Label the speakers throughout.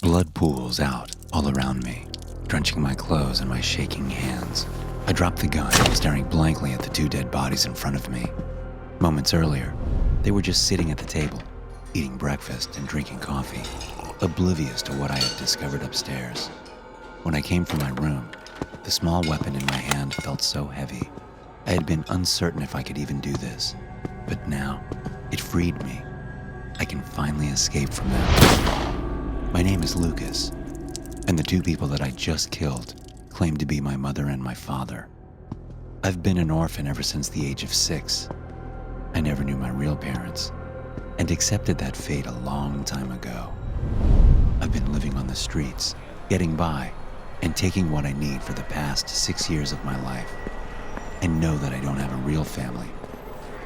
Speaker 1: Blood pools out all around me, drenching my clothes and my shaking hands. I drop the gun, staring blankly at the two dead bodies in front of me. Moments earlier, they were just sitting at the table, eating breakfast and drinking coffee, oblivious to what I had discovered upstairs. When I came from my room, the small weapon in my hand felt so heavy. I had been uncertain if I could even do this, but now it freed me. I can finally escape from them. My name is Lucas, and the two people that I just killed claim to be my mother and my father. I've been an orphan ever since the age of 6. I never knew my real parents, and accepted that fate a long time ago. I've been living on the streets, getting by, and taking what I need for the past 6 years of my life. I know that I don't have a real family.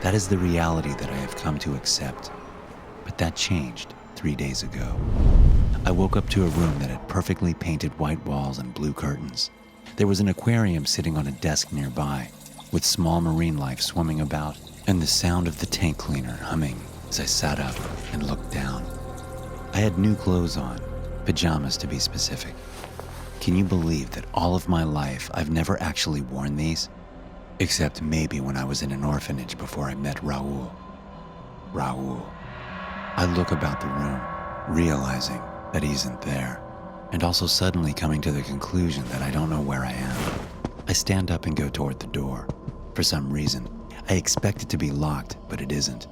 Speaker 1: That is the reality that I have come to accept. But that changed 3 days ago. I woke up to a room that had perfectly painted white walls and blue curtains. There was an aquarium sitting on a desk nearby, with small marine life swimming about, and the sound of the tank cleaner humming as I sat up and looked down. I had new clothes on, pajamas to be specific. Can you believe that all of my life I've never actually worn these? Except maybe when I was in an orphanage before I met Raul. I look about the room, realizing that he isn't there, and also suddenly coming to the conclusion that I don't know where I am. I stand up and go toward the door. For some reason, I expect it to be locked, but it isn't.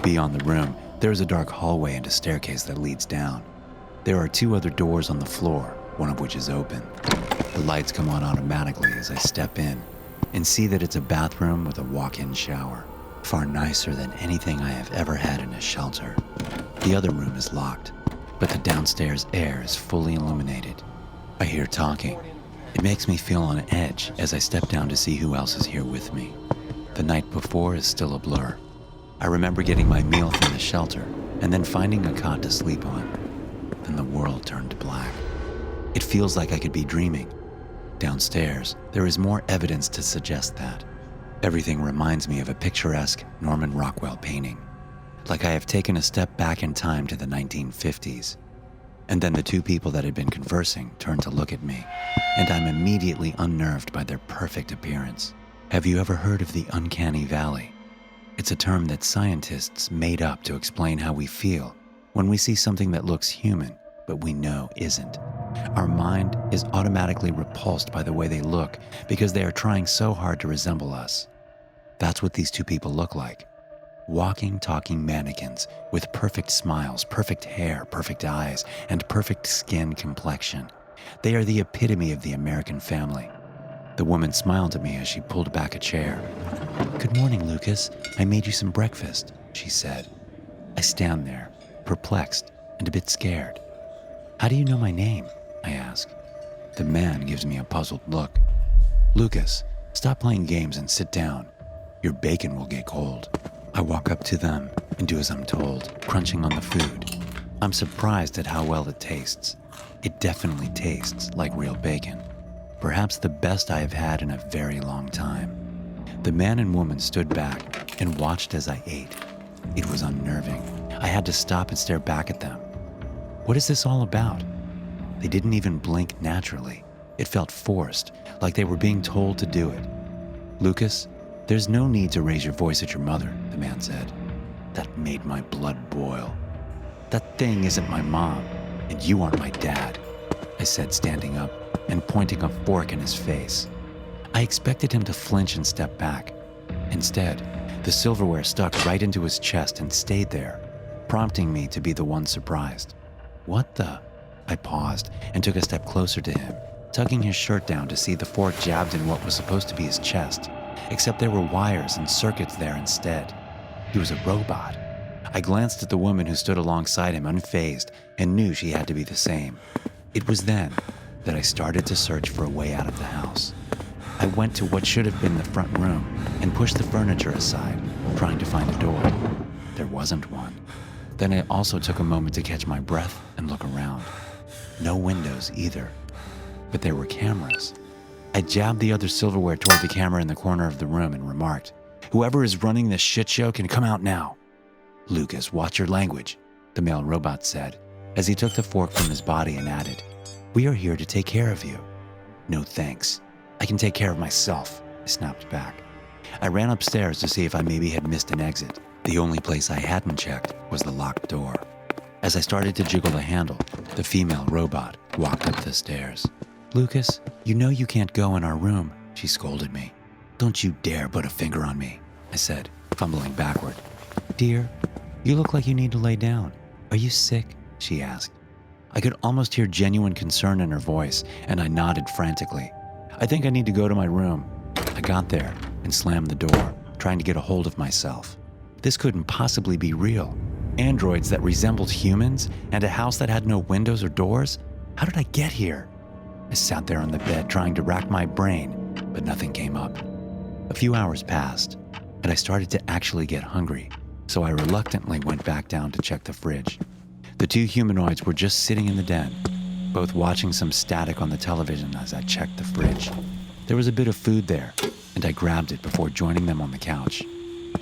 Speaker 1: Beyond the room, there is a dark hallway and a staircase that leads down. There are 2 other doors on the floor, one of which is open. The lights come on automatically as I step in and see that it's a bathroom with a walk-in shower, far nicer than anything I have ever had in a shelter. The other room is locked, but the downstairs air is fully illuminated. I hear talking. It makes me feel on edge as I step down to see who else is here with me. The night before is still a blur. I remember getting my meal from the shelter and then finding a cot to sleep on. Then the world turned black. It feels like I could be dreaming. Downstairs, there is more evidence to suggest that. Everything reminds me of a picturesque Norman Rockwell painting, like I have taken a step back in time to the 1950s. And then the 2 people that had been conversing turned to look at me, and I'm immediately unnerved by their perfect appearance. Have you ever heard of the Uncanny Valley? It's a term that scientists made up to explain how we feel when we see something that looks human, but we know isn't. Our mind is automatically repulsed by the way they look because they are trying so hard to resemble us. That's what these 2 people look like. Walking, talking mannequins with perfect smiles, perfect hair, perfect eyes, and perfect skin complexion. They are the epitome of the American family. The woman smiled at me as she pulled back a chair. "Good morning, Lucas. I made you some breakfast," she said. I stand there, perplexed and a bit scared. "How do you know my name?" I ask. The man gives me a puzzled look. "Lucas, stop playing games and sit down. Your bacon will get cold." I walk up to them and do as I'm told, crunching on the food. I'm surprised at how well it tastes. It definitely tastes like real bacon. Perhaps the best I have had in a very long time. The man and woman stood back and watched as I ate. It was unnerving. I had to stop and stare back at them. What is this all about? They didn't even blink naturally. It felt forced, like they were being told to do it. "Lucas, there's no need to raise your voice at your mother," the man said. That made my blood boil. "That thing isn't my mom, and you aren't my dad," I said, standing up and pointing a fork in his face. I expected him to flinch and step back. Instead, the silverware stuck right into his chest and stayed there, prompting me to be the one surprised. "What the?" I paused and took a step closer to him, tugging his shirt down to see the fork jabbed in what was supposed to be his chest, except there were wires and circuits there instead. He was a robot. I glanced at the woman who stood alongside him unfazed and knew she had to be the same. It was then that I started to search for a way out of the house. I went to what should have been the front room and pushed the furniture aside, trying to find a door. There wasn't one. Then I also took a moment to catch my breath and look around. No windows either, but there were cameras. I jabbed the other silverware toward the camera in the corner of the room and remarked, "Whoever is running this shit show can come out now." "Lucas, watch your language," the male robot said, as he took the fork from his body and added, "We are here to take care of you." "No thanks. I can take care of myself," I snapped back. I ran upstairs to see if I maybe had missed an exit. The only place I hadn't checked was the locked door. As I started to jiggle the handle, the female robot walked up the stairs. "Lucas, you know you can't go in our room," she scolded me. "Don't you dare put a finger on me," I said, fumbling backward. "Dear, you look like you need to lay down. Are you sick?" she asked. I could almost hear genuine concern in her voice, and I nodded frantically. "I think I need to go to my room." I got there and slammed the door, trying to get a hold of myself. This couldn't possibly be real. Androids that resembled humans and a house that had no windows or doors? How did I get here? I sat there on the bed trying to rack my brain, but nothing came up. A few hours passed, and I started to actually get hungry, so I reluctantly went back down to check the fridge. The two humanoids were just sitting in the den, both watching some static on the television as I checked the fridge. There was a bit of food there, and I grabbed it before joining them on the couch.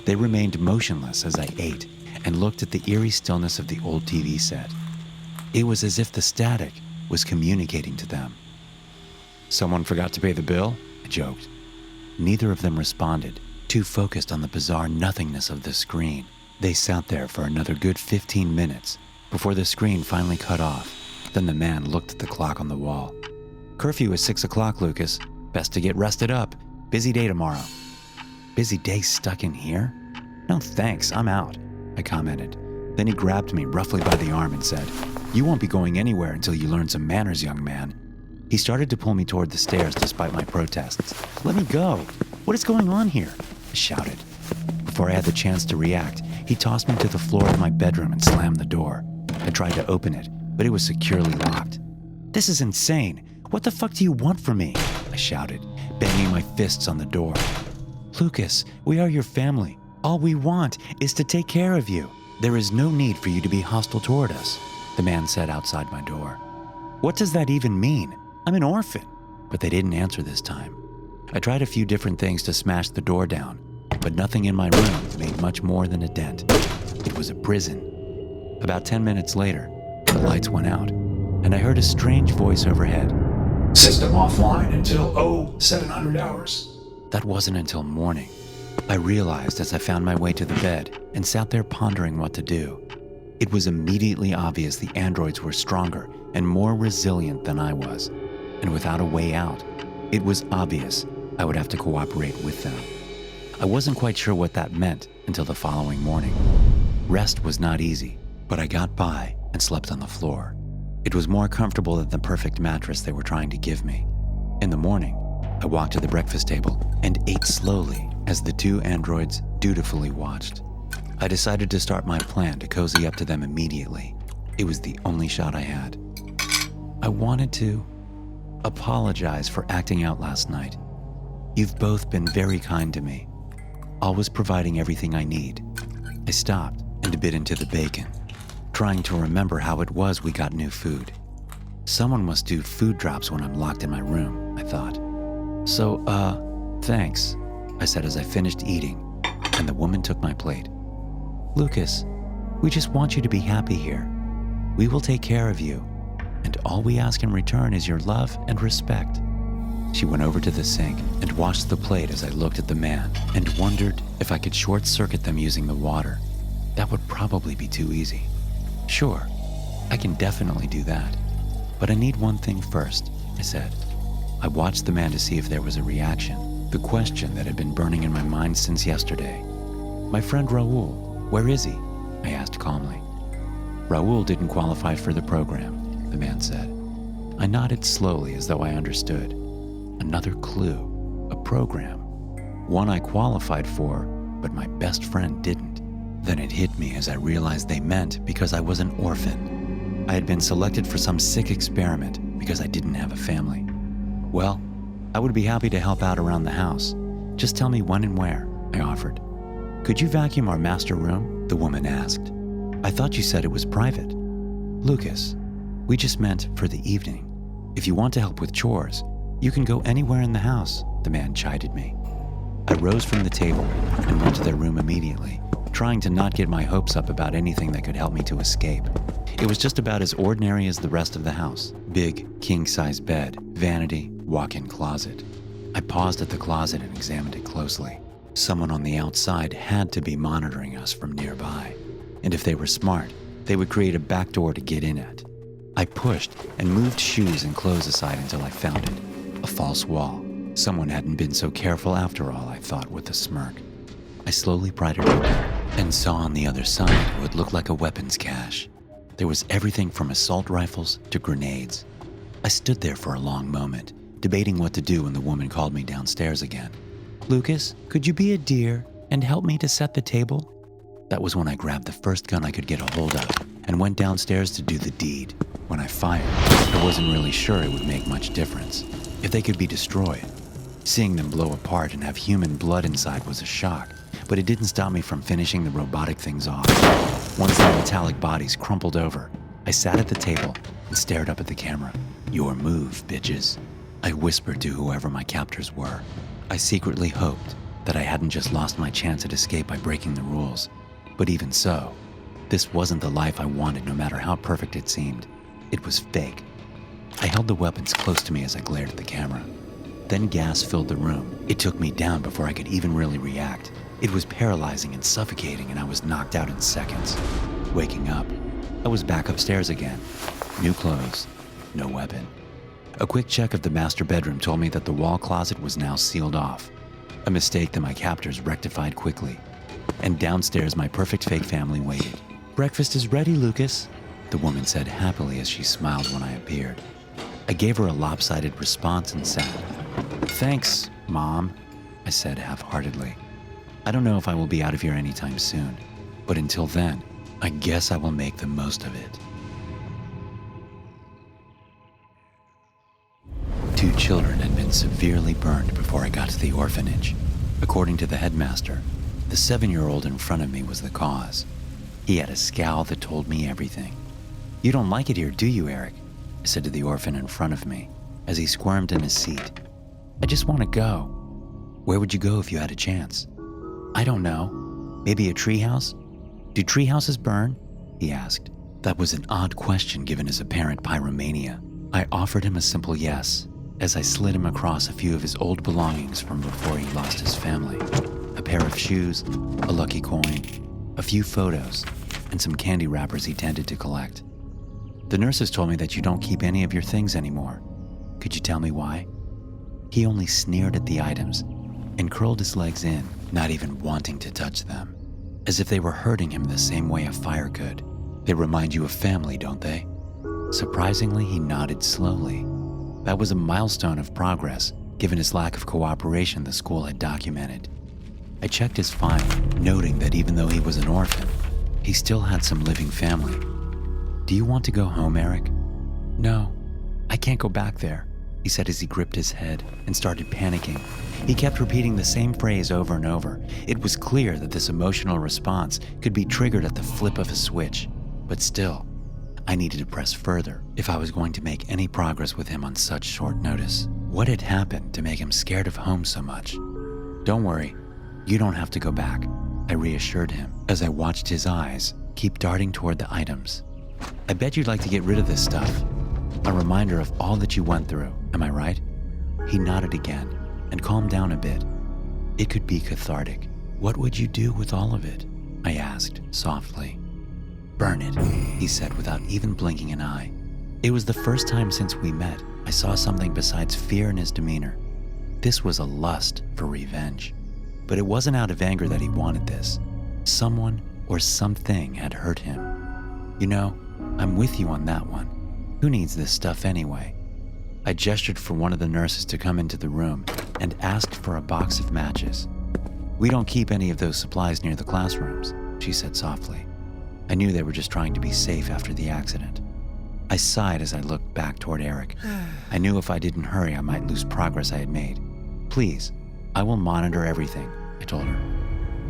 Speaker 1: They remained motionless as I ate and looked at the eerie stillness of the old TV set. It was as if the static was communicating to them. "Someone forgot to pay the bill?" I joked. Neither of them responded, too focused on the bizarre nothingness of the screen. They sat there for another good 15 minutes before the screen finally cut off. Then the man looked at the clock on the wall. "Curfew is 6 o'clock, Lucas. Best to get rested up. Busy day tomorrow." "Busy day stuck in here? No thanks, I'm out," I commented. Then he grabbed me roughly by the arm and said, "You won't be going anywhere until you learn some manners, young man." He started to pull me toward the stairs despite my protests. "Let me go! What is going on here?" I shouted. Before I had the chance to react, he tossed me to the floor of my bedroom and slammed the door. I tried to open it, but it was securely locked. "This is insane! What the fuck do you want from me?" I shouted, banging my fists on the door. "Lucas, we are your family. All we want is to take care of you. There is no need for you to be hostile toward us," the man said outside my door. "What does that even mean? I'm an orphan." But they didn't answer this time. I tried a few different things to smash the door down, but nothing in my room made much more than a dent. It was a prison. About 10 minutes later, the lights went out, and I heard a strange voice overhead.
Speaker 2: "System offline until 700 hours.
Speaker 1: That wasn't until morning. I realized as I found my way to the bed and sat there pondering what to do. It was immediately obvious the androids were stronger and more resilient than I was, and without a way out, it was obvious I would have to cooperate with them. I wasn't quite sure what that meant until the following morning. Rest was not easy, but I got by and slept on the floor. It was more comfortable than the perfect mattress they were trying to give me. In the morning, I walked to the breakfast table and ate slowly as the two androids dutifully watched. I decided to start my plan to cozy up to them immediately. It was the only shot I had. I wanted to apologize for acting out last night. You've both been very kind to me, always providing everything I need. I stopped and bit into the bacon, trying to remember how it was we got new food. Someone must do food drops when I'm locked in my room, I thought. So, thanks, I said as I finished eating, and the woman took my plate. Lucas, we just want you to be happy here. We will take care of you, and all we ask in return is your love and respect. She went over to the sink and washed the plate as I looked at the man and wondered if I could short-circuit them using the water. That would probably be too easy. Sure, I can definitely do that. But I need one thing first, I said. I watched the man to see if there was a reaction, the question that had been burning in my mind since yesterday. My friend Raoul, where is he? I asked calmly. Raoul didn't qualify for the program, the man said. I nodded slowly as though I understood. Another clue, a program. One I qualified for, but my best friend didn't. Then it hit me as I realized they meant because I was an orphan. I had been selected for some sick experiment because I didn't have a family. Well, I would be happy to help out around the house. Just tell me when and where, I offered. Could you vacuum our master room? The woman asked. I thought you said it was private. Lucas, we just meant for the evening. If you want to help with chores, you can go anywhere in the house, the man chided me. I rose from the table and went to their room immediately, trying to not get my hopes up about anything that could help me to escape. It was just about as ordinary as the rest of the house. Big, king-size bed, vanity, walk-in closet. I paused at the closet and examined it closely. Someone on the outside had to be monitoring us from nearby. And if they were smart, they would create a back door to get in at. I pushed and moved shoes and clothes aside until I found it. A false wall. Someone hadn't been so careful after all, I thought with a smirk. I slowly pried it open and saw on the other side what looked like a weapons cache. There was everything from assault rifles to grenades. I stood there for a long moment, debating what to do when the woman called me downstairs again. "Lucas, could you be a dear and help me to set the table?" That was when I grabbed the first gun I could get a hold of and went downstairs to do the deed. When I fired, I wasn't really sure it would make much difference. If they could be destroyed, seeing them blow apart and have human blood inside was a shock, but it didn't stop me from finishing the robotic things off. Once the metallic bodies crumpled over, I sat at the table and stared up at the camera. "Your move, bitches," I whispered to whoever my captors were. I secretly hoped that I hadn't just lost my chance at escape by breaking the rules. But even so, this wasn't the life I wanted, no matter how perfect it seemed. It was fake. I held the weapons close to me as I glared at the camera. Then gas filled the room. It took me down before I could even really react. It was paralyzing and suffocating, and I was knocked out in seconds. Waking up, I was back upstairs again. New clothes, no weapon. A quick check of the master bedroom told me that the wall closet was now sealed off, a mistake that my captors rectified quickly. And downstairs, my perfect fake family waited. "Breakfast is ready, Lucas," the woman said happily as she smiled when I appeared. I gave her a lopsided response and sat. "Thanks, Mom," I said half-heartedly. "I don't know if I will be out of here anytime soon, but until then, I guess I will make the most of it." 2 children had been severely burned before I got to the orphanage. According to the headmaster, the 7-year-old in front of me was the cause. He had a scowl that told me everything. "You don't like it here, do you, Eric?" I said to the orphan in front of me as he squirmed in his seat. "I just want to go." "Where would you go if you had a chance?" "I don't know. Maybe a treehouse?" "Do treehouses burn?" he asked. That was an odd question given his apparent pyromania. I offered him a simple yes as I slid him across a few of his old belongings from before he lost his family. A pair of shoes, a lucky coin, a few photos, and some candy wrappers he tended to collect. "The nurses told me that you don't keep any of your things anymore. Could you tell me why?" He only sneered at the items and curled his legs in, not even wanting to touch them, as if they were hurting him the same way a fire could. "They remind you of family, don't they?" Surprisingly, he nodded slowly. That was a milestone of progress, given his lack of cooperation the school had documented. I checked his file, noting that even though he was an orphan, he still had some living family. "Do you want to go home, Eric?" "No, I can't go back there," he said as he gripped his head and started panicking. He kept repeating the same phrase over and over. It was clear that this emotional response could be triggered at the flip of a switch, but still, I needed to press further if I was going to make any progress with him on such short notice. What had happened to make him scared of home so much? "Don't worry, you don't have to go back," I reassured him as I watched his eyes keep darting toward the items. "I bet you'd like to get rid of this stuff. A reminder of all that you went through, am I right?" He nodded again and calmed down a bit. "It could be cathartic. What would you do with all of it?" I asked softly. "Burn it," he said without even blinking an eye. It was the first time since we met I saw something besides fear in his demeanor. This was a lust for revenge. But it wasn't out of anger that he wanted this. Someone or something had hurt him. "You know, I'm with you on that one. Who needs this stuff anyway?" I gestured for one of the nurses to come into the room and asked for a box of matches. "We don't keep any of those supplies near the classrooms," she said softly. I knew they were just trying to be safe after the accident. I sighed as I looked back toward Eric. I knew if I didn't hurry, I might lose progress I had made. "Please, I will monitor everything," I told her.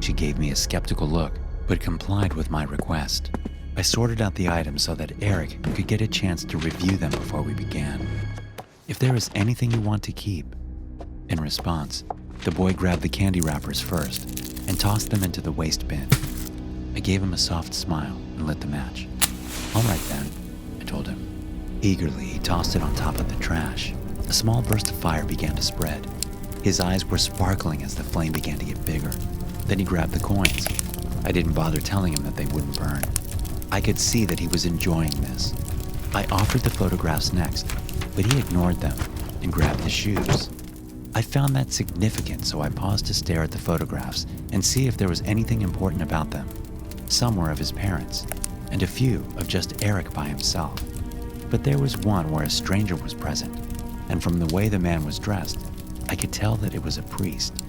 Speaker 1: She gave me a skeptical look, but complied with my request. I sorted out the items so that Eric could get a chance to review them before we began. "If there is anything you want to keep." In response, the boy grabbed the candy wrappers first and tossed them into the waste bin. I gave him a soft smile and lit the match. "All right then," I told him. Eagerly, he tossed it on top of the trash. A small burst of fire began to spread. His eyes were sparkling as the flame began to get bigger. Then he grabbed the coins. I didn't bother telling him that they wouldn't burn. I could see that he was enjoying this. I offered the photographs next, but he ignored them and grabbed the shoes. I found that significant, so I paused to stare at the photographs and see if there was anything important about them. Some were of his parents, and a few of just Eric by himself. But there was one where a stranger was present, and from the way the man was dressed, I could tell that it was a priest.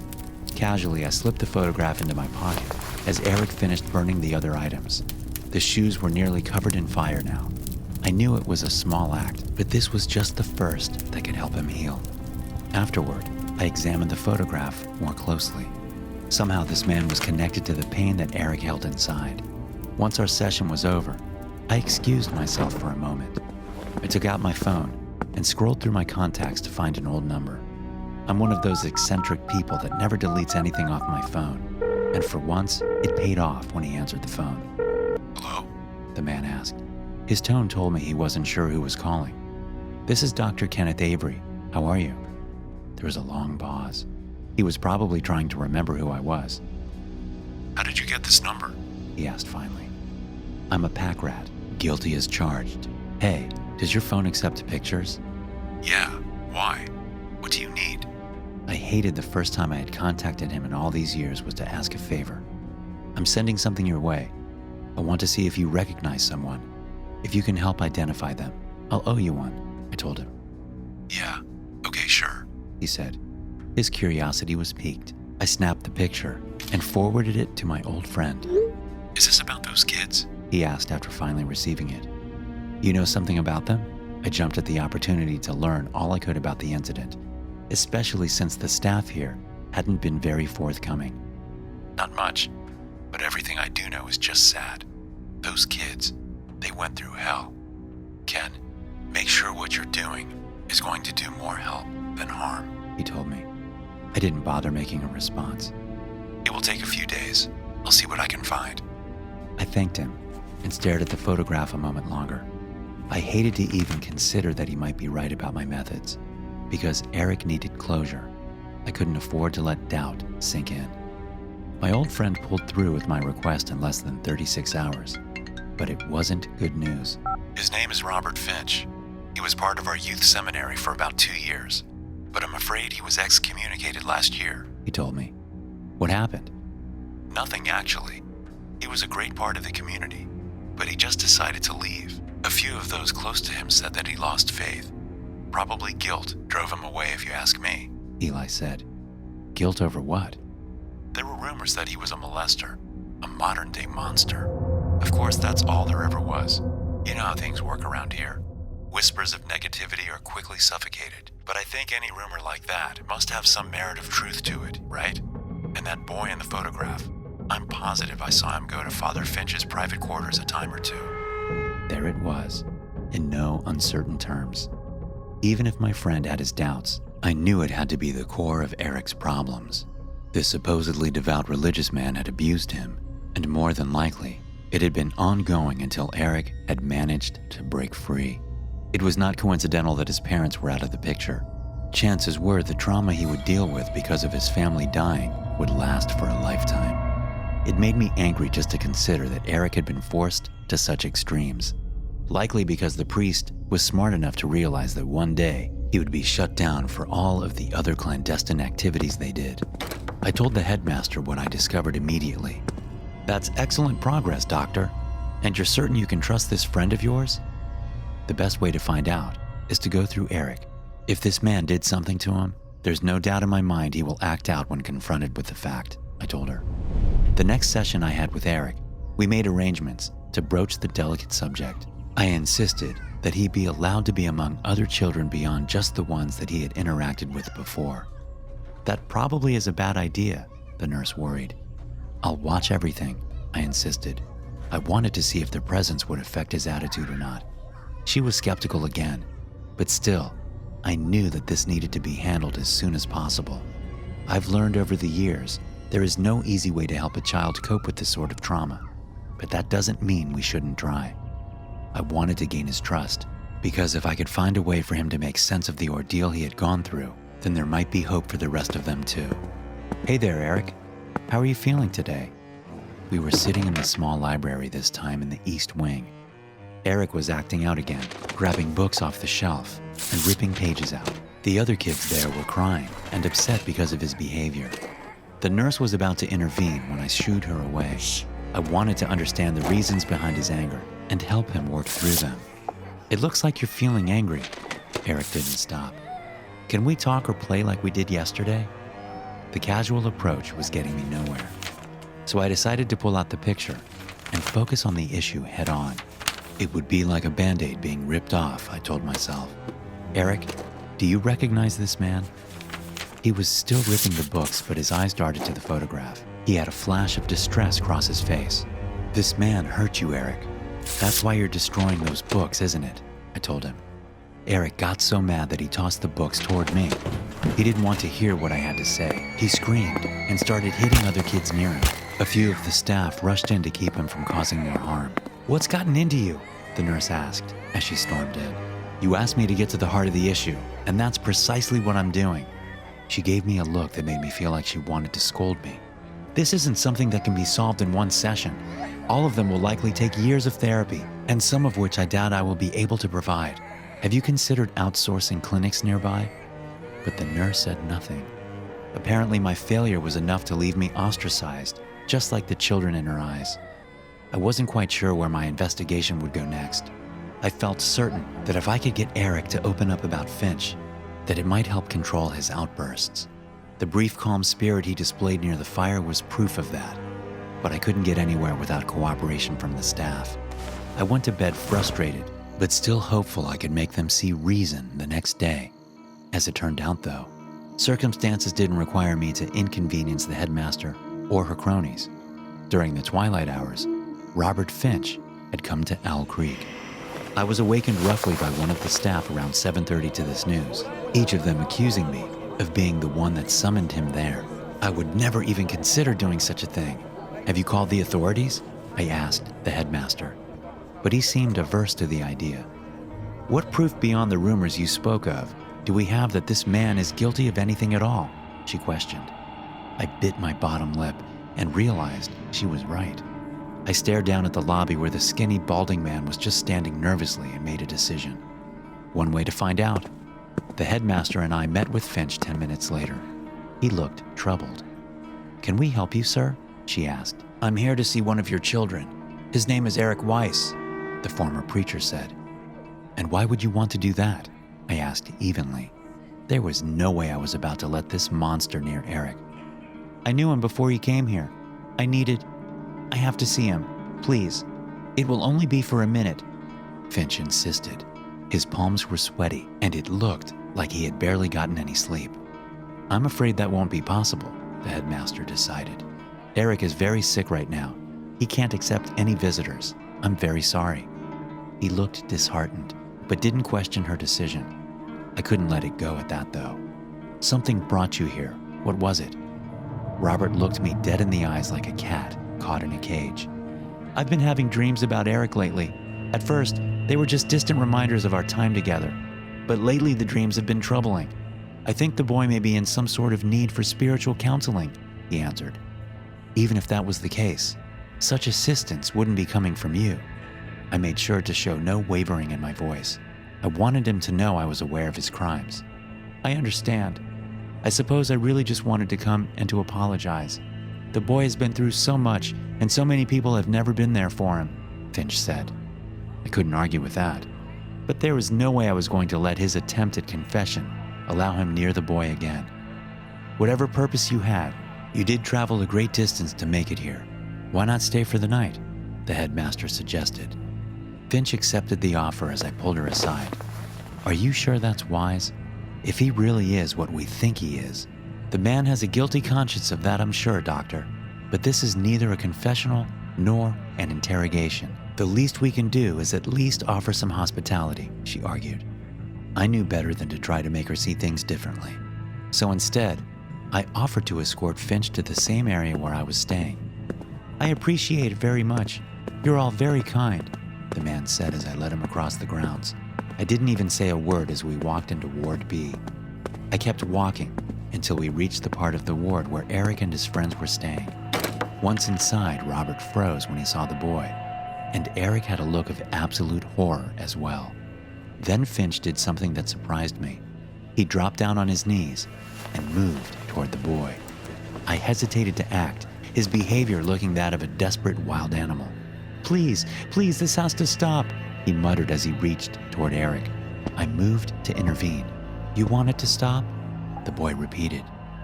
Speaker 1: Casually, I slipped the photograph into my pocket as Eric finished burning the other items. The shoes were nearly covered in fire now. I knew it was a small act, but this was just the first that could help him heal. Afterward, I examined the photograph more closely. Somehow this man was connected to the pain that Eric held inside. Once our session was over, I excused myself for a moment. I took out my phone and scrolled through my contacts to find an old number. I'm one of those eccentric people that never deletes anything off my phone, and for once, it paid off when he answered the phone.
Speaker 2: "Hello?"
Speaker 1: The man asked. His tone told me he wasn't sure who was calling. "This is Dr. Kenneth Avery. How are you?" There was a long pause. He was probably trying to remember who I was.
Speaker 2: "How did you get this number?"
Speaker 1: He asked finally. "I'm a pack rat, guilty as charged. Hey, does your phone accept pictures?"
Speaker 2: "Yeah. Why? What do you need?"
Speaker 1: I hated the first time I had contacted him in all these years was to ask a favor. "I'm sending something your way. I want to see if you recognize someone. If you can help identify them, I'll owe you one," I told him.
Speaker 2: "Yeah. Okay, sure,"
Speaker 1: he said. His curiosity was piqued. I snapped the picture and forwarded it to my old friend.
Speaker 2: "Is this about those kids?"
Speaker 1: He asked after finally receiving it. "You know something about them?" I jumped at the opportunity to learn all I could about the incident, especially since the staff here hadn't been very forthcoming.
Speaker 2: "Not much, but everything I do know is just sad. Those kids, they went through hell. Ken, make sure what you're doing is going to do more help than harm,"
Speaker 1: he told me. I didn't bother making a response.
Speaker 2: "It will take a few days. I'll see what I can find."
Speaker 1: I thanked him and stared at the photograph a moment longer. I hated to even consider that he might be right about my methods, because Eric needed closure. I couldn't afford to let doubt sink in. My old friend pulled through with my request in less than 36 hours, but it wasn't good news.
Speaker 2: "His name is Robert Finch. He was part of our youth seminary for about 2 years, but I'm afraid he was excommunicated last year."
Speaker 1: He told me. "What happened?"
Speaker 2: "Nothing, actually. He was a great part of the community, but he just decided to leave. A few of those close to him said that he lost faith. Probably guilt drove him away, if you ask me."
Speaker 1: Eli said. "Guilt over what?"
Speaker 2: "There were rumors that he was a molester, a modern-day monster. Of course, that's all there ever was. You know how things work around here. Whispers of negativity are quickly suffocated, but I think any rumor like that must have some merit of truth to it, right? And that boy in the photograph, I'm positive I saw him go to Father Finch's private quarters a time or two."
Speaker 1: There it was, in no uncertain terms. Even if my friend had his doubts, I knew it had to be the core of Eric's problems. This supposedly devout religious man had abused him, and more than likely, it had been ongoing until Eric had managed to break free. It was not coincidental that his parents were out of the picture. Chances were the trauma he would deal with because of his family dying would last for a lifetime. It made me angry just to consider that Eric had been forced to such extremes, likely because the priest was smart enough to realize that one day he would be shut down for all of the other clandestine activities they did. I told the headmaster what I discovered immediately. "That's excellent progress, Doctor. And you're certain you can trust this friend of yours?" The best way to find out is to go through Eric. If this man did something to him, there's no doubt in my mind he will act out when confronted with the fact, I told her. The next session I had with Eric, we made arrangements to broach the delicate subject. I insisted that he be allowed to be among other children beyond just the ones that he had interacted with before. "That probably is a bad idea," the nurse worried. "I'll watch everything," I insisted. I wanted to see if their presence would affect his attitude or not. She was skeptical again, but still, I knew that this needed to be handled as soon as possible. I've learned over the years there is no easy way to help a child cope with this sort of trauma, but that doesn't mean we shouldn't try. I wanted to gain his trust, because if I could find a way for him to make sense of the ordeal he had gone through, then there might be hope for the rest of them too. "Hey there, Eric. How are you feeling today?" We were sitting in the small library this time in the East Wing. Eric was acting out again, grabbing books off the shelf and ripping pages out. The other kids there were crying and upset because of his behavior. The nurse was about to intervene when I shooed her away. I wanted to understand the reasons behind his anger and help him work through them. "It looks like you're feeling angry." Eric didn't stop. "Can we talk or play like we did yesterday?" The casual approach was getting me nowhere. So I decided to pull out the picture and focus on the issue head on. It would be like a Band-Aid being ripped off, I told myself. "Eric, do you recognize this man?" He was still ripping the books, but his eyes darted to the photograph. He had a flash of distress cross his face. "This man hurt you, Eric. That's why you're destroying those books, isn't it?" I told him. Eric got so mad that he tossed the books toward me. He didn't want to hear what I had to say. He screamed and started hitting other kids near him. A few of the staff rushed in to keep him from causing more harm. "What's gotten into you?" the nurse asked as she stormed in. "You asked me to get to the heart of the issue, and that's precisely what I'm doing." She gave me a look that made me feel like she wanted to scold me. "This isn't something that can be solved in one session. All of them will likely take years of therapy, and some of which I doubt I will be able to provide. Have you considered outsourcing clinics nearby?" But the nurse said nothing. Apparently my failure was enough to leave me ostracized, just like the children in her eyes. I wasn't quite sure where my investigation would go next. I felt certain that if I could get Eric to open up about Finch, that it might help control his outbursts. The brief calm spirit he displayed near the fire was proof of that, but I couldn't get anywhere without cooperation from the staff. I went to bed frustrated, but still hopeful I could make them see reason the next day. As it turned out though, circumstances didn't require me to inconvenience the headmaster or her cronies. During the twilight hours, Robert Finch had come to Owl Creek. I was awakened roughly by one of the staff around 7:30 to this news, each of them accusing me of being the one that summoned him there. I would never even consider doing such a thing. "Have you called the authorities?" I asked the headmaster, but he seemed averse to the idea. "What proof beyond the rumors you spoke of do we have that this man is guilty of anything at all?" she questioned. I bit my bottom lip and realized she was right. I stared down at the lobby where the skinny, balding man was just standing nervously and made a decision. One way to find out. The headmaster and I met with Finch 10 minutes later. He looked troubled. "Can we help you, sir?" she asked. "I'm here to see one of your children. His name is Eric Weiss," the former preacher said. "And why would you want to do that?" I asked evenly. There was no way I was about to let this monster near Eric. "I knew him before he came here. I have to see him. Please. It will only be for a minute," Finch insisted. His palms were sweaty, and it looked like he had barely gotten any sleep. "I'm afraid that won't be possible," the headmaster decided. "Eric is very sick right now. He can't accept any visitors. I'm very sorry." He looked disheartened, but didn't question her decision. I couldn't let it go at that, though. "Something brought you here. What was it?" Robert looked me dead in the eyes like a cat caught in a cage. "I've been having dreams about Eric lately. At first, they were just distant reminders of our time together. But lately the dreams have been troubling. I think the boy may be in some sort of need for spiritual counseling," he answered. "Even if that was the case, such assistance wouldn't be coming from you." I made sure to show no wavering in my voice. I wanted him to know I was aware of his crimes. "I understand. I suppose I really just wanted to come and to apologize. The boy has been through so much, and so many people have never been there for him," Finch said. I couldn't argue with that, but there was no way I was going to let his attempt at confession allow him near the boy again. "Whatever purpose you had, you did travel a great distance to make it here. Why not stay for the night?" the headmaster suggested. Finch accepted the offer as I pulled her aside. "Are you sure that's wise? If he really is what we think he is, the man has a guilty conscience of that, I'm sure, doctor. But this is neither a confessional nor an interrogation. The least we can do is at least offer some hospitality," she argued. I knew better than to try to make her see things differently. So instead, I offered to escort Finch to the same area where I was staying. "I appreciate it very much. You're all very kind. the man said as I led him across the grounds. I didn't even say a word as we walked into Ward B. I kept walking until we reached the part of the ward where Eric and his friends were staying. Once inside, Robert froze when he saw the boy, and Eric had a look of absolute horror as well. Then Finch did something that surprised me. He dropped down on his knees and moved toward the boy. I hesitated to act, his behavior looking that of a desperate wild animal. Please, this has to stop," he muttered as he reached toward Eric. I moved to intervene. "You want it to stop?" the boy repeated.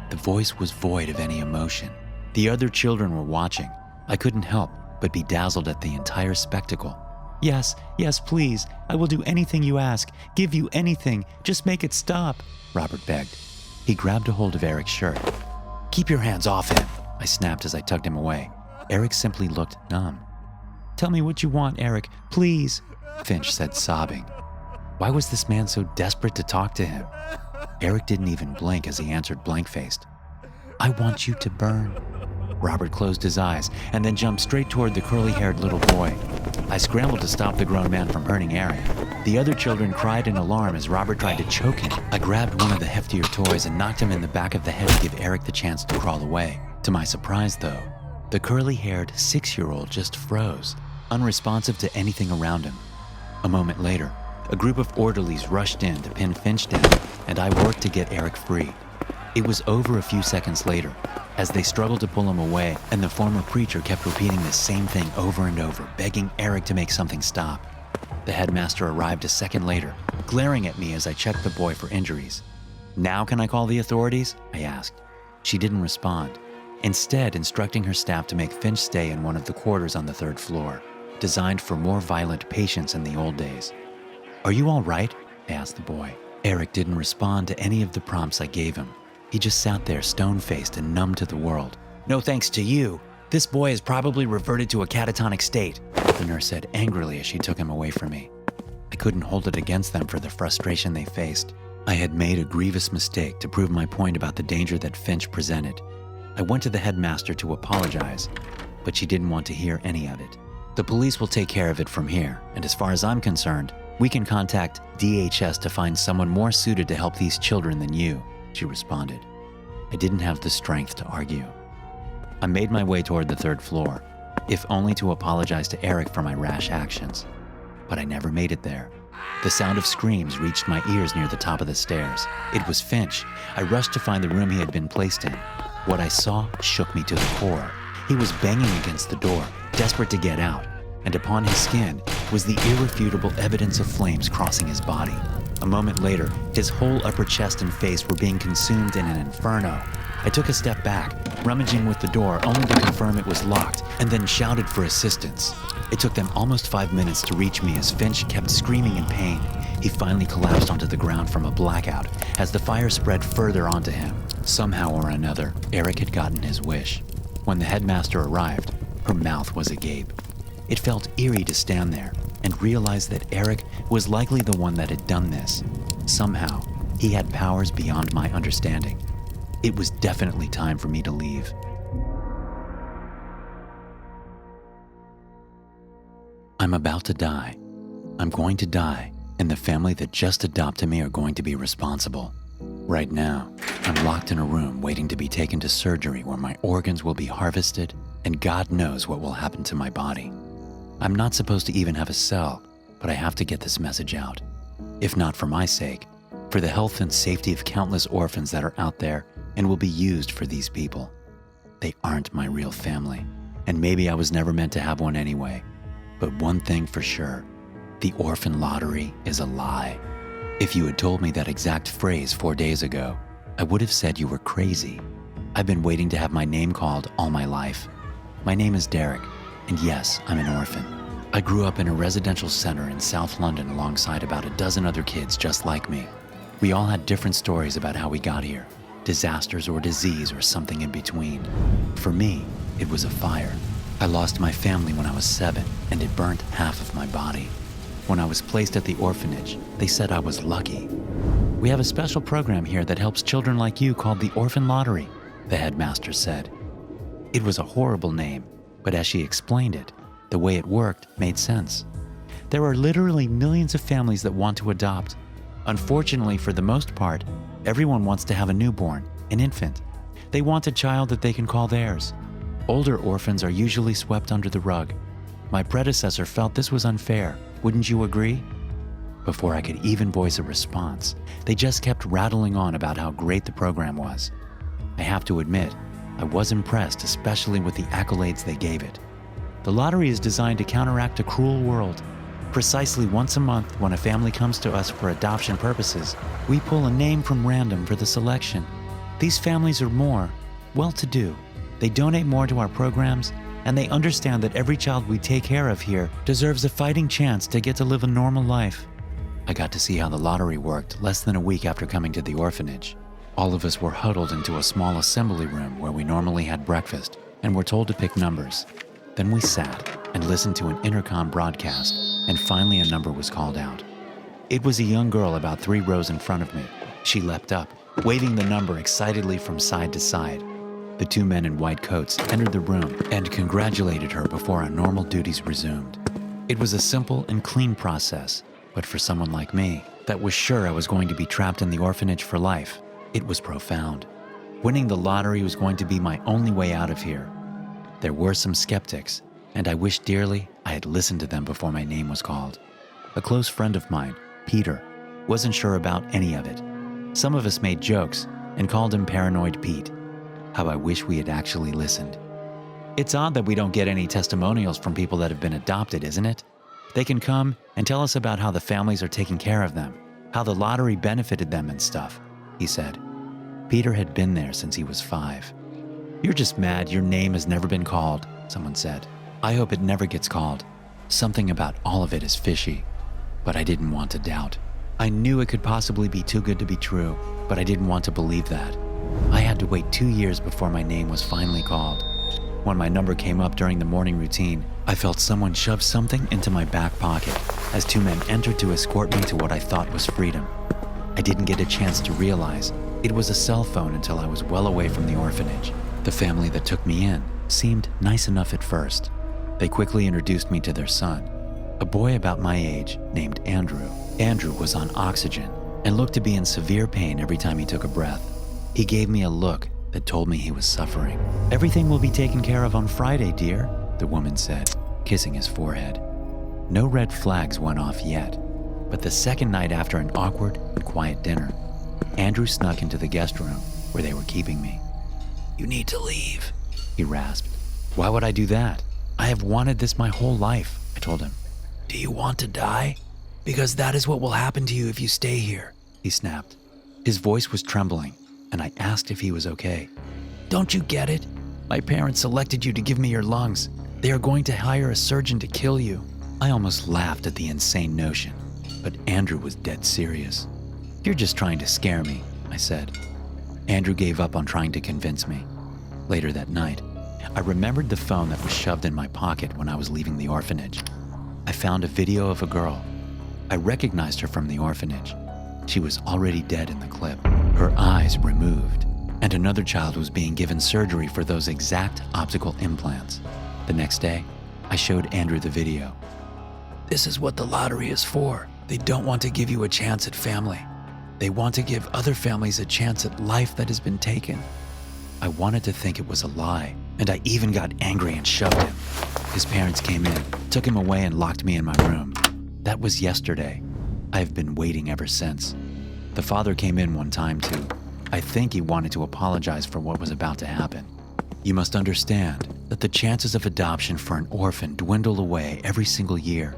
Speaker 1: The voice was void of any emotion. The other children were watching. I couldn't help but be dazzled at the entire spectacle. Yes, please. I will do anything you ask. Give you anything. Just make it stop," Robert begged. He grabbed a hold of Eric's shirt. "Keep your hands off him," I snapped as I tugged him away. Eric simply looked numb. "Tell me what you want, Eric, please," Finch said, sobbing. Why was this man so desperate to talk to him? Eric didn't even blink as he answered blank-faced. "I want you to burn." Robert closed his eyes and then jumped straight toward the curly-haired little boy. I scrambled to stop the grown man from hurting Eric. The other children cried in alarm as Robert tried to choke him. I grabbed one of the heftier toys and knocked him in the back of the head to give Eric the chance to crawl away. To my surprise, though, the curly-haired 6-year-old just froze, unresponsive to anything around him. A moment later, a group of orderlies rushed in to pin Finch down, and I worked to get Eric free. It was over a few seconds later, as they struggled to pull him away, and the former preacher kept repeating the same thing over and over, begging Eric to make something stop. The headmaster arrived a second later, glaring at me as I checked the boy for injuries. "Now can I call the authorities?" I asked. She didn't respond, instead instructing her staff to make Finch stay in one of the quarters on the 3rd floor, designed for more violent patients in the old days. "Are you all right?" I asked the boy. Eric didn't respond to any of the prompts I gave him. He just sat there stone-faced and numb to the world. "No thanks to you. This boy has probably reverted to a catatonic state," the nurse said angrily as she took him away from me. I couldn't hold it against them for the frustration they faced. I had made a grievous mistake to prove my point about the danger that Finch presented. I went to the headmaster to apologize, but she didn't want to hear any of it. "The police will take care of it from here, and as far as I'm concerned, we can contact DHS to find someone more suited to help these children than you," she responded. I didn't have the strength to argue. I made my way toward the 3rd floor, if only to apologize to Eric for my rash actions. But I never made it there. The sound of screams reached my ears near the top of the stairs. It was Finch. I rushed to find the room he had been placed in. What I saw shook me to the core. He was banging against the door, desperate to get out, and upon his skin was the irrefutable evidence of flames crossing his body. A moment later, his whole upper chest and face were being consumed in an inferno. I took a step back, rummaging with the door only to confirm it was locked, and then shouted for assistance. It took them almost 5 minutes to reach me as Finch kept screaming in pain. He finally collapsed onto the ground from a blackout as the fire spread further onto him. Somehow or another, Eric had gotten his wish. When the headmaster arrived, her mouth was agape. It felt eerie to stand there and realize that Eric was likely the one that had done this. Somehow, he had powers beyond my understanding. It was definitely time for me to leave. I'm about to die. I'm going to die, and the family that just adopted me are going to be responsible. Right now, I'm locked in a room waiting to be taken to surgery where my organs will be harvested, and God knows what will happen to my body. I'm not supposed to even have a cell, but I have to get this message out. If not for my sake, for the health and safety of countless orphans that are out there and will be used for these people. They aren't my real family, and maybe I was never meant to have one anyway. But one thing for sure, the orphan lottery is a lie. If you had told me that exact phrase 4 days ago, I would have said you were crazy. I've been waiting to have my name called all my life. My name is Derek, and yes, I'm an orphan. I grew up in a residential center in South London alongside about a dozen other kids just like me. We all had different stories about how we got here, disasters or disease or something in between. For me, it was a fire. I lost my family when I was 7, and it burnt half of my body. When I was placed at the orphanage, they said I was lucky. "We have a special program here that helps children like you called the Orphan Lottery," the headmaster said. It was a horrible name, but as she explained it, the way it worked made sense. There are literally millions of families that want to adopt. Unfortunately, for the most part, everyone wants to have a newborn, an infant. They want a child that they can call theirs. Older orphans are usually swept under the rug. My predecessor felt this was unfair. Wouldn't you agree? Before I could even voice a response, they just kept rattling on about how great the program was. I have to admit, I was impressed, especially with the accolades they gave it. The lottery is designed to counteract a cruel world. Precisely once a month, when a family comes to us for adoption purposes, we pull a name from random for the selection. These families are more well-to-do. They donate more to our programs, and they understand that every child we take care of here deserves a fighting chance to get to live a normal life. I got to see how the lottery worked less than a week after coming to the orphanage. All of us were huddled into a small assembly room where we normally had breakfast and were told to pick numbers. Then we sat and listened to an intercom broadcast, and finally a number was called out. It was a young girl about 3 rows in front of me. She leapt up, waving the number excitedly from side to side. The 2 men in white coats entered the room and congratulated her before our normal duties resumed. It was a simple and clean process, but for someone like me, that was sure I was going to be trapped in the orphanage for life, it was profound. Winning the lottery was going to be my only way out of here. There were some skeptics, and I wished dearly I had listened to them before my name was called. A close friend of mine, Peter, wasn't sure about any of it. Some of us made jokes and called him Paranoid Pete. How I wish we had actually listened. It's odd that we don't get any testimonials from people that have been adopted, isn't it? They can come and tell us about how the families are taking care of them, how the lottery benefited them and stuff, he said. Peter had been there since he was 5. You're just mad your name has never been called, someone said. I hope it never gets called. Something about all of it is fishy, but I didn't want to doubt. I knew it could possibly be too good to be true, but I didn't want to believe that. I had to wait 2 years before my name was finally called. When my number came up during the morning routine, I felt someone shove something into my back pocket as 2 men entered to escort me to what I thought was freedom. I didn't get a chance to realize it was a cell phone until I was well away from the orphanage. The family that took me in seemed nice enough at first. They quickly introduced me to their son, a boy about my age named Andrew. Andrew was on oxygen and looked to be in severe pain every time he took a breath. He gave me a look that told me he was suffering. Everything will be taken care of on Friday, dear, the woman said, kissing his forehead. No red flags went off yet, but the second night after an awkward and quiet dinner, Andrew snuck into the guest room where they were keeping me. You need to leave, he rasped. Why would I do that? I have wanted this my whole life, I told him. Do you want to die? Because that is what will happen to you if you stay here, he snapped. His voice was trembling, and I asked if he was okay. Don't you get it? My parents selected you to give me your lungs. They are going to hire a surgeon to kill you. I almost laughed at the insane notion, but Andrew was dead serious. You're just trying to scare me, I said. Andrew gave up on trying to convince me. Later that night, I remembered the phone that was shoved in my pocket when I was leaving the orphanage. I found a video of a girl. I recognized her from the orphanage. She was already dead in the clip, her eyes removed, and another child was being given surgery for those exact optical implants. The next day, I showed Andrew the video. This is what the lottery is for. They don't want to give you a chance at family. They want to give other families a chance at life that has been taken. I wanted to think it was a lie, and I even got angry and shoved him. His parents came in, took him away, and locked me in my room. That was yesterday. I have been waiting ever since. The father came in one time too. I think he wanted to apologize for what was about to happen. You must understand that the chances of adoption for an orphan dwindle away every single year.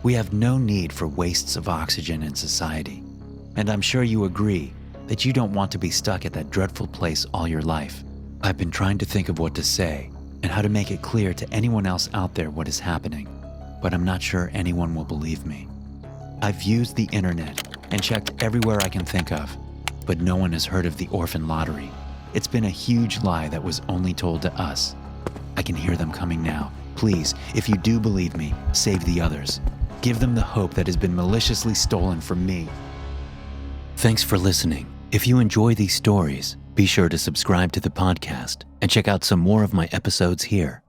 Speaker 1: We have no need for wastes of oxygen in society. And I'm sure you agree that you don't want to be stuck at that dreadful place all your life. I've been trying to think of what to say and how to make it clear to anyone else out there what is happening, but I'm not sure anyone will believe me. I've used the internet and checked everywhere I can think of, but no one has heard of the orphan lottery. It's been a huge lie that was only told to us. I can hear them coming now. Please, if you do believe me, save the others. Give them the hope that has been maliciously stolen from me. Thanks for listening. If you enjoy these stories, be sure to subscribe to the podcast and check out some more of my episodes here.